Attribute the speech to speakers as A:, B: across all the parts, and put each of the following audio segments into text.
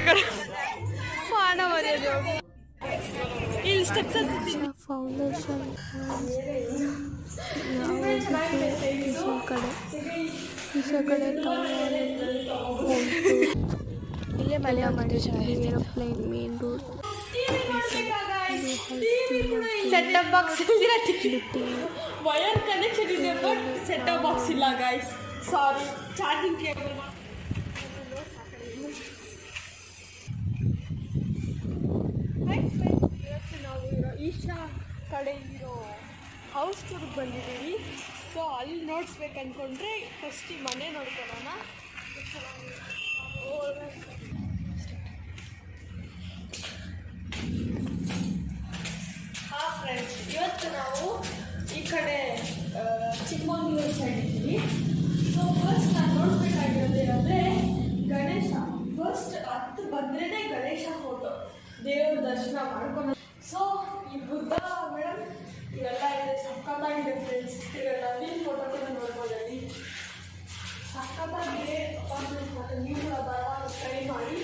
A: ಕಡೆ ಫೌಂಡೇಶನ್ ಕಡೆ ಇಲ್ಲೇ ಮನೆ ಮಾಡಿದ್ದೀವಿ. Aeroplane main road
B: setup box wire connection ಇದೆ ಬಟ್ ಸೆಟಪ್ ಬಾಕ್ಸ್ ಇಲ್ಲ ಗೈಸ್, ಸಾರಿ. ಚಾರ್ಜಿಂಗ್ ಕೇಬಲ್ ನಾವು ಈಶಾ ಕಡೆ ಇರೋ ಹೌಸ್ ಟೂರ್ಗೆ ಬಂದಿದ್ದೀವಿ. ಸೊ ಅಲ್ಲಿ ನೋಡಿಸ್ಬೇಕು ಅಂದ್ಕೊಂಡ್ರೆ ಫಸ್ಟ್ ಈ ಮನೆ ನೋಡ್ಕೊಳ್ಳೋಣ. ಹಾಂ ಫ್ರೆಂಡ್ಸ್, ಇವತ್ತು ನಾವು ಈ ಕಡೆ ಚಿಕ್ಕಮಗಳೂರು ಸೈಡ್ ಇದ್ದೀವಿ. ಸೊ ಫಸ್ಟ್ ನಾನು ನೋಡಿಸ್ಬೇಕಾಗಿರೋದೇನಂದರೆ ಗಣೇಶ. ಫಸ್ಟ್ ಹತ್ತು ಬಂದ್ರೇ ಗಣೇಶ ಫೋಟೋ ದೇವ್ರ ದರ್ಶನ ಮಾಡ್ಕೊಂಡು. ಸೊ ಈ ಬುದ್ಧ ಮೇಡಮ್ ಇವೆಲ್ಲ ಇದೆ, ಸಕ್ಕತ್ತಾಗಿದೆ ಫ್ರೆಂಡ್ಸ್. ಇವೆಲ್ಲ ನೀನು ಫೋಟೋ ಕೂಡ ನೋಡ್ಬೋದಲ್ಲಿ ಸಕ್ಕತ್ತಾಗಿದೆ. ಅಪಾರ್ಟ್ಮೆಂಟ್ ಫೋಟೋ ನೀವು ಕೂಡ ಬರೋದು ಟ್ರೈ ಮಾಡಿ.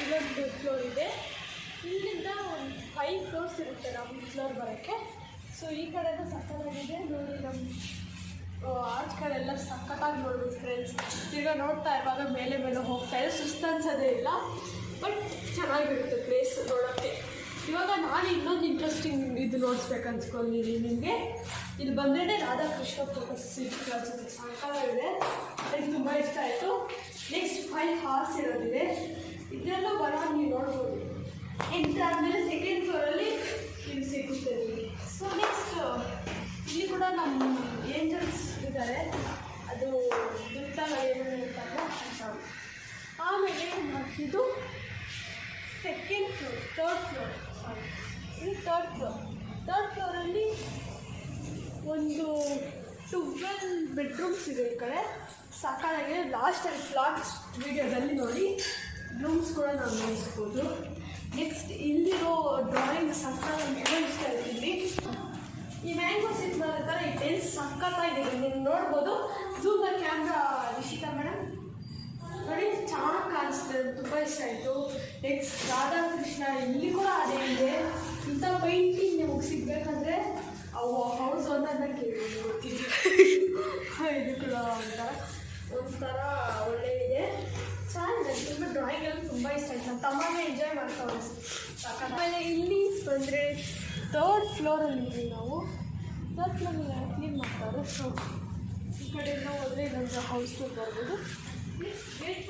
B: ಇಲ್ಲೊಂದು ಫ್ಲೋರ್ ಇದೆ. ಇಲ್ಲಿಂದ ಒಂದು 5 ಫ್ಲೋರ್ಸ್ ಇರುತ್ತೆ ನಮ್ಮ ಫ್ಲೋರ್ ಬರೋಕ್ಕೆ. ಸೊ ಈ ಕಡೆನೂ ಸಕ್ಕತ್ತಾಗಿದೆ ನೋಡಿ. ನಮ್ಮ ಆಚ ಕಡೆ ಎಲ್ಲ ಸಕ್ಕತ್ತಾಗಿ ನೋಡ್ಬೋದು ಫ್ರೆಂಡ್ಸ್. ಈಗ ನೋಡ್ತಾ ಇರುವಾಗ ಮೇಲೆ ಹೋಗ್ತಾ ಇದೆ, ಸುಸ್ತು ಅನ್ಸೋದೇ ಇಲ್ಲ. ಬಟ್ ಚೆನ್ನಾಗಿರುತ್ತೆ ಪ್ಲೇಸ್ ನೋಡೋಕ್ಕೆ. ಇವಾಗ ನಾನು ಇನ್ನೊಂದು ಇಂಟ್ರೆಸ್ಟಿಂಗ್ ಇದು ನೋಡಿಸ್ಬೇಕು ಅನ್ಸ್ಕೊಂಡಿದ್ದೀನಿ ನಿಮಗೆ. ಇಲ್ಲಿ ಬಂದರೆ ರಾಧಾಕೃಷ್ಣ ಫೋಟೋಸ್ ಅನ್ಸುತ್ತೆ, ಸಾಕಾಗಿದೆ. ನನಗೆ ತುಂಬ ಇಷ್ಟ ಆಯಿತು. ನೆಕ್ಸ್ಟ್ 5 ಹಾರ್ಸ್ ಇರೋದಿದೆ. ಇದೆಲ್ಲ ಬರೋ ನೀವು ನೋಡ್ಬೋದು. ಎಂಟ್ರ್ ಆದಮೇಲೆ ಸೆಕೆಂಡ್ ಫ್ಲೋರಲ್ಲಿ ಇದು ಸಿಗುತ್ತೆ ನಿಮಗೆ. ಸೊ ನೆಕ್ಸ್ಟ್ ಇಲ್ಲಿ ಕೂಡ ನಮ್ಮ ಏಂಜಲ್ಸ್ ಇದ್ದಾರೆ, ಅದು ದುಡ್ಡಗಳು ಏನಂತಾರಲ್ಲ ಅಂತ. ಆಮೇಲೆ ಇದು ಸೆಕೆಂಡ್ ಫ್ಲೋರ್, ಥರ್ಡ್ ಫ್ಲೋರ್, ಸಾರಿ ಇದು ಥರ್ಡ್ ಫ್ಲೋರಲ್ಲಿ ಒಂದು 12 ಬೆಡ್ರೂಮ್ಸ್ ಇದೆ. ಈ ಕಡೆ ಸಾಕಾಗಿದೆ. ಲಾಸ್ಟಲ್ಲಿ ಫ್ಲಾಟ್ಸ್ ವೀಡಿಯೋದಲ್ಲಿ ನೋಡಿ ರೂಮ್ಸ್ ಕೂಡ ನಾವು ನೋಡಿಸ್ಬೋದು. ನೆಕ್ಸ್ಟ್ ಇಲ್ಲಿರೋ ಡ್ರಾಯಿಂಗ್ ಸಕ್ಕತ್ತಾಗಿ ಇಷ್ಟ ಆಯ್ತು. ಇಲ್ಲಿ ಈ ಮ್ಯಾಂಗೋ ಸಿಕ್ಸ್ ಥರ ಈ ಟೆನ್ಸ್ ಸಕ್ಕತ್ತಾಗಿದೆ, ನೀವು ನೋಡ್ಬೋದು. ಝೂಮ್ನ ಕ್ಯಾಮ್ರಾ ನಿಶಿತಾ ಮೇಡಮ್ ನೋಡಿ, ಚೆನ್ನಾಗಿ ಕಾಣಿಸ್ತದೆ, ತುಂಬ ಇಷ್ಟ ಆಯಿತು. ನೆಕ್ಸ್ಟ್ ರಾಧಾಕೃಷ್ಣ ಇಲ್ಲಿ ಕೂಡ ಅದೇ ಇದೆ. ಇಂಥ ಪೈಂಟಿಂಗ್ ನಿಮಗೆ ಸಿಗಬೇಕಂದ್ರೆ ಅವು ಹೌಸ್ ಓನರ್ನ ಕೇಳ್ಬೋದು, ಗೊತ್ತಿದೆ. ಇದು ಕೂಡ ಒಂಥರ ಒಳ್ಳೆ ಇದೆ, ಚೆನ್ನಾಗಿದೆ. ತುಂಬ ಡ್ರಾಯಿಂಗ್ ಎಲ್ಲ ತುಂಬ ಇಷ್ಟ ಆಯ್ತು. ನಮ್ಮ ತಮ್ಮನೇ ಎಂಜಾಯ್ ಮಾಡ್ತಾವೆ ಸಾಕು. ಆಮೇಲೆ ಇಲ್ಲಿ ಬಂದರೆ ಥರ್ಡ್ ಫ್ಲೋರಲ್ಲಿ ಇದ್ದೀವಿ ನಾವು. ಥರ್ಡ್ ಫ್ಲೋರಲ್ಲಿ ಕ್ಲೀನ್ ಮಾಡ್ತಾರೆ. ಸೊ ಈ ಕಡೆಯಿಂದ ಹೋದರೆ ಇನ್ನೊಂದು ಹೌಸ್ ಟೂರ್ ಬರ್ಬೋದು.